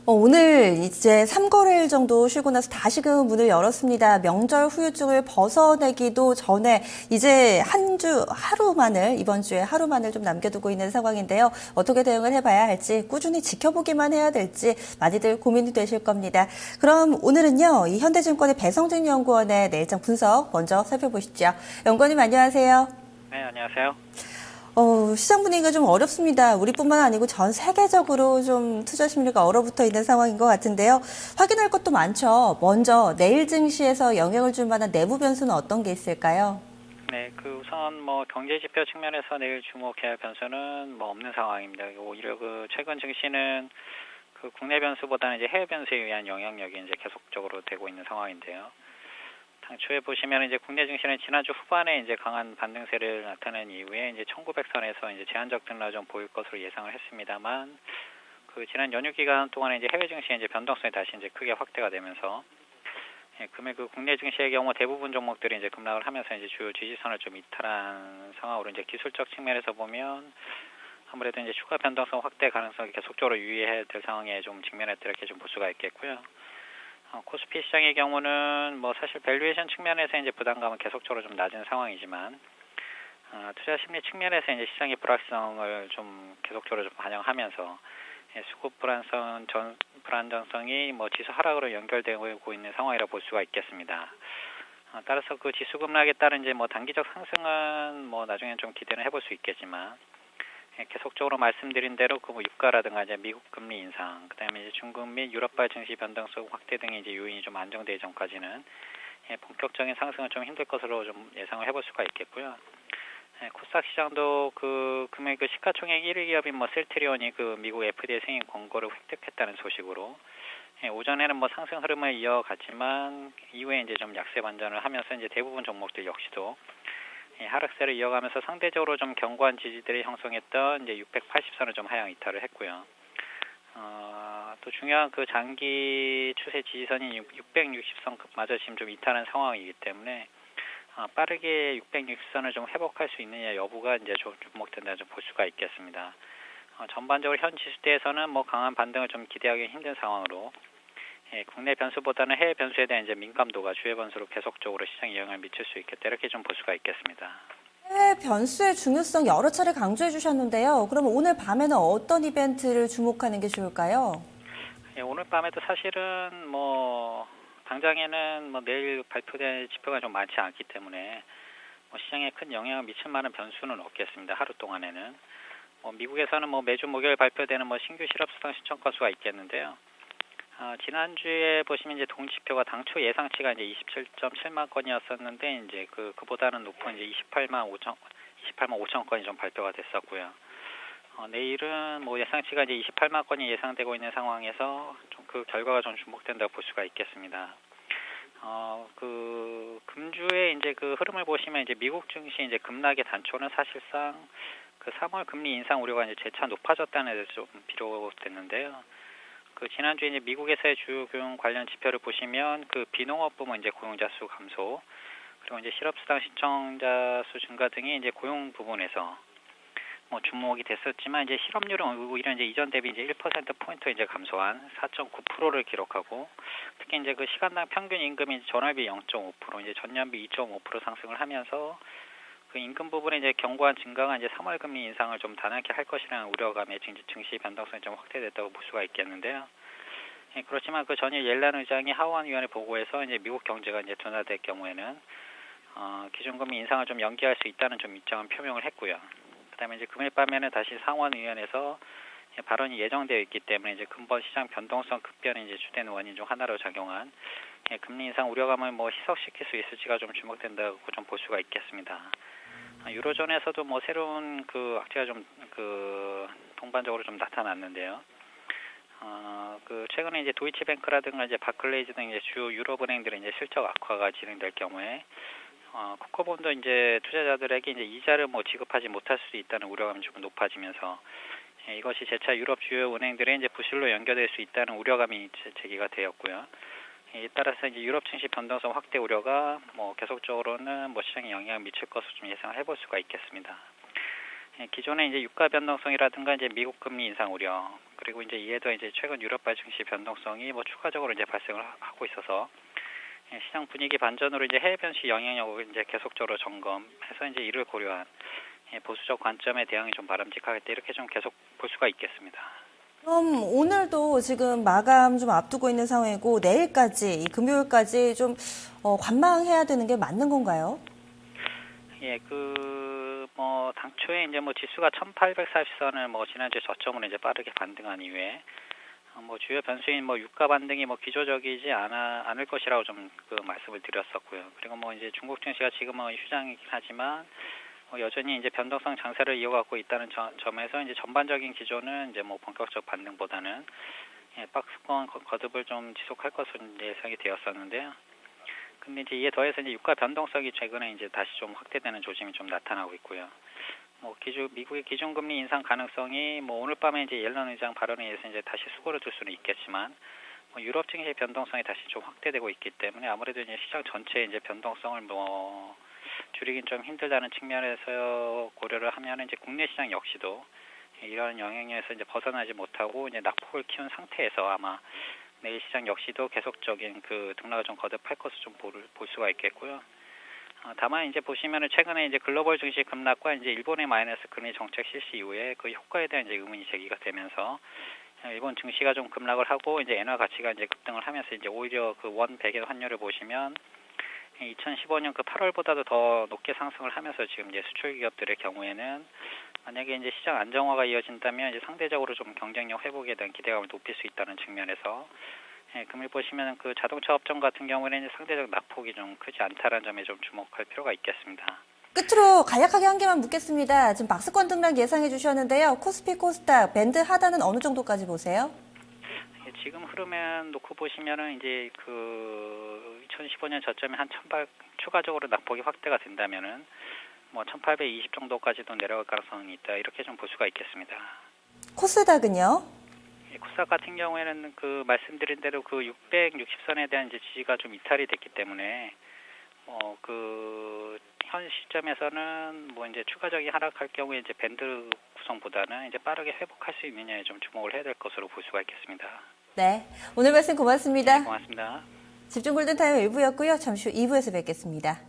오늘 이제 3거래일 정도 쉬고 나서 다시금 문을 열었습니다. 명절 후유증을 벗어내기도 전에 이제 이번 주에 하루만을 좀 남겨두고 있는 상황인데요. 어떻게 대응을 해봐야 할지, 꾸준히 지켜보기만 해야 될지 많이들 고민이 되실 겁니다. 그럼 오늘은요, 이 현대증권의 배성준 연구원의 내일장 분석 먼저 살펴보시죠. 연구원님 안녕하세요. 네, 안녕하세요. 시장 분위기가 좀 어렵습니다. 우리뿐만 아니고 전 세계적으로 좀 투자 심리가 얼어붙어 있는 상황인 것 같은데요. 확인할 것도 많죠. 먼저 내일 증시에서 영향을 줄 만한 내부 변수는 어떤 게 있을까요? 네, 우선 경제 지표 측면에서 내일 주목해야 할 변수는 없는 상황입니다. 오히려 최근 증시는 국내 변수보다는 이제 해외 변수에 의한 영향력이 이제 계속적으로 되고 있는 상황인데요. 당초에 보시면 이제 국내 증시는 지난주 후반에 이제 강한 반등세를 나타낸 이후에 이제 1900선에서 이제 제한적 등락을 좀 보일 것으로 예상을 했습니다만, 지난 연휴 기간 동안에 이제 해외 증시의 이제 변동성이 다시 이제 크게 확대가 되면서, 금일 국내 증시의 경우 대부분 종목들이 이제 급락을 하면서 이제 주요 지지선을 좀 이탈한 상황으로 이제 기술적 측면에서 보면 아무래도 이제 추가 변동성 확대 가능성이 계속적으로 유의해야 될 상황에 좀 직면했다 이렇게 좀 볼 수가 있겠고요. 코스피 시장의 경우는 사실 밸류에이션 측면에서 이제 부담감은 계속적으로 좀 낮은 상황이지만, 투자 심리 측면에서 이제 시장의 불확실성을 좀 계속적으로 좀 반영하면서 수급 불안정성이 지수 하락으로 연결되고 있는 상황이라 볼 수가 있겠습니다. 따라서 지수 급락에 따른 이제 단기적 상승은 나중에 좀 기대는 해볼 수 있겠지만, 계속적으로 말씀드린 대로 유가라든가 이제 미국 금리 인상, 그다음에 이제 중국 및 유럽발 증시 변동성 확대 등의 이제 요인이 좀 안정되기 전까지는 본격적인 상승은 좀 힘들 것으로 좀 예상을 해볼 수가 있겠고요. 코스닥 시장도 금일 시가총액 1위 기업인 셀트리온이 미국 FDA 승인 권고를 획득했다는 소식으로 오전에는 상승 흐름을 이어갔지만 이후에 이제 좀 약세 반전을 하면서 이제 대부분 종목들 역시도 하락세를 이어가면서 상대적으로 좀 견고한 지지들이 형성했던 이제 680선을 좀 하향 이탈을 했고요. 또 중요한 장기 추세 지지선인 660선마저 지금 좀 이탈한 상황이기 때문에 빠르게 660선을 좀 회복할 수 있느냐 여부가 이제 좀 주목된다 좀 볼 수가 있겠습니다. 전반적으로 현 지수대에서는 강한 반등을 좀 기대하기 힘든 상황으로, 국내 변수보다는 해외 변수에 대한 이제 민감도가 주요 변수로 계속적으로 시장에 영향을 미칠 수 있겠다 이렇게 좀 볼 수가 있겠습니다. 해외 변수의 중요성 여러 차례 강조해 주셨는데요. 그럼 오늘 밤에는 어떤 이벤트를 주목하는 게 좋을까요? 오늘 밤에도 사실은 당장에는 내일 발표될 지표가 좀 많지 않기 때문에 시장에 큰 영향을 미칠 만한 변수는 없겠습니다. 하루 동안에는 미국에서는 매주 목요일 발표되는 신규 실업수당 신청 건수가 있겠는데요. 지난주에 보시면 이제 동지표가 당초 예상치가 이제 27.7만 건이었었는데 이제 그보다는 높은 이제 28만 5천 건이 좀 발표가 됐었고요. 내일은 예상치가 이제 28만 건이 예상되고 있는 상황에서 좀 결과가 좀 주목된다고 볼 수가 있겠습니다. 금주의 이제 흐름을 보시면 이제 미국 증시 이제 급락의 단초는 사실상 3월 금리 인상 우려가 이제 재차 높아졌다는 데서 좀 비롯됐는데요. 지난주에 이제 미국에서의 주요 고용 관련 지표를 보시면 비농업 부문 이제 고용자 수 감소, 그리고 이제 실업수당 신청자 수 증가 등이 이제 고용 부분에서 주목이 됐었지만 이제 실업률은 오히려 이제 이전 대비 이제 1%포인트 이제 감소한 4.9%를 기록하고, 특히 이제 시간당 평균 임금이 전월비 0.5%, 이제 전년비 2.5% 상승을 하면서 임금 부분에 이제 견고한 증가가 이제 3월 금리 인상을 좀 단하게 할 것이라는 우려감에 증시 변동성이 좀 확대됐다고 볼 수가 있겠는데요. 그렇지만 전일 옐런 의장이 하원위원회 보고에서 이제 미국 경제가 이제 둔화될 경우에는 기준금리 인상을 좀 연기할 수 있다는 좀 입장을 표명을 했고요. 그다음에 이제 금일 밤에는 다시 상원의원에서 발언이 예정되어 있기 때문에 이제 근본 시장 변동성 급변이 이제 주된 원인 중 하나로 작용한 금리 인상 우려감을 희석시킬 수 있을지가 좀 주목된다고 좀 볼 수가 있겠습니다. 유로존에서도 새로운 악재가 좀 동반적으로 좀 나타났는데요. 최근에 이제 도이치뱅크라든가 이제 바클레이즈 등 이제 주요 유럽은행들의 이제 실적 악화가 진행될 경우에 국가본도 이제 투자자들에게 이제 이자를 지급하지 못할 수도 있다는 우려감이 좀 높아지면서 이것이 재차 유럽 주요 은행들의 이제 부실로 연결될 수 있다는 우려감이 제기가 되었고요. 이에 따라서 이제 유럽 증시 변동성 확대 우려가 계속적으로는 시장에 영향을 미칠 것으로 좀 예상을 해볼 수가 있겠습니다. 예, 기존에 이제 유가 변동성이라든가 이제 미국 금리 인상 우려, 그리고 이제 이에 더해 이제 최근 유럽발 증시 변동성이 뭐 추가적으로 이제 발생을 하고 있어서 예, 시장 분위기 반전으로 이제 해외 변시 영향력을 이제 계속적으로 점검해서 이제 이를 고려한 예, 보수적 관점에 대응이 좀 바람직하겠다, 이렇게 좀 계속 볼 수가 있겠습니다. 그럼 오늘도 지금 마감 좀 앞두고 있는 상황이고 내일까지, 이 금요일까지 좀 관망해야 되는 게 맞는 건가요? 예, 뭐 당초에 이제 뭐 지수가 1,840선을 뭐 지난주에 저점으로 이제 빠르게 반등한 이후에 뭐 주요 변수인 뭐 유가 반등이 뭐 기조적이지 않을 것이라고 좀 말씀을 드렸었고요. 그리고 뭐 이제 중국 증시가 지금은 휴장이긴 하지만 여전히 이제 변동성 장세를 이어가고 있다는 점에서 이제 전반적인 기조는 이제 뭐 본격적 반등보다는 예, 박스권 거듭을 좀 지속할 것으로 이제 예상이 되었었는데요. 근데 이제 이에 더해서 이제 유가 변동성이 최근에 이제 다시 좀 확대되는 조짐이 좀 나타나고 있고요. 뭐 미국의 기준금리 인상 가능성이 뭐 오늘 밤에 이제 옐런 의장 발언에 의해서 이제 다시 수고를 둘 수는 있겠지만, 뭐 유럽 증시의 변동성이 다시 좀 확대되고 있기 때문에 아무래도 이제 시장 전체의 이제 변동성을 뭐 줄이긴 좀 힘들다는 측면에서 고려를 하면 이제 국내 시장 역시도 이러한 영향에서 이제 벗어나지 못하고 이제 낙폭을 키운 상태에서 아마 내일 시장 역시도 계속적인 등락을 좀 거듭할 것을 좀 볼 수가 있겠고요. 다만 이제 보시면은 최근에 이제 글로벌 증시 급락과 이제 일본의 마이너스 금리 정책 실시 이후에 그 효과에 대한 이제 의문이 제기가 되면서 일본 증시가 좀 급락을 하고 이제 엔화 가치가 이제 급등을 하면서 이제 오히려 원 백엔 환율을 보시면 2015년 8월보다도 더 높게 상승을 하면서 지금 이제 수출 기업들의 경우에는 만약에 이제 시장 안정화가 이어진다면 이제 상대적으로 좀 경쟁력 회복에 대한 기대감을 높일 수 있다는 측면에서 금일 보시면 자동차 업종 같은 경우에는 이제 상대적 낙폭이 좀 크지 않다는 점에 좀 주목할 필요가 있겠습니다. 끝으로 간략하게 한 개만 묻겠습니다. 지금 박스권 등락 예상해 주셨는데요. 코스피, 코스닥, 밴드 하단은 어느 정도까지 보세요? 지금 흐름에 놓고 보시면은 이제 2015년 저점에 한 1,800 추가적으로 낙폭이 확대가 된다면은 뭐 1,820 정도까지도 내려갈 가능성이 있다, 이렇게 좀 볼 수가 있겠습니다. 코스닥은요? 코스닥 같은 경우에는 말씀드린 대로 660선에 대한 이제 지지가 좀 이탈이 됐기 때문에 현 시점에서는 뭐 이제 추가적인 하락할 경우에 이제 밴드 구성보다는 이제 빠르게 회복할 수 있느냐에 좀 주목을 해야 될 것으로 볼 수가 있겠습니다. 네, 오늘 말씀 고맙습니다. 네, 고맙습니다. 집중 골든타임 1부였고요. 잠시 후 2부에서 뵙겠습니다.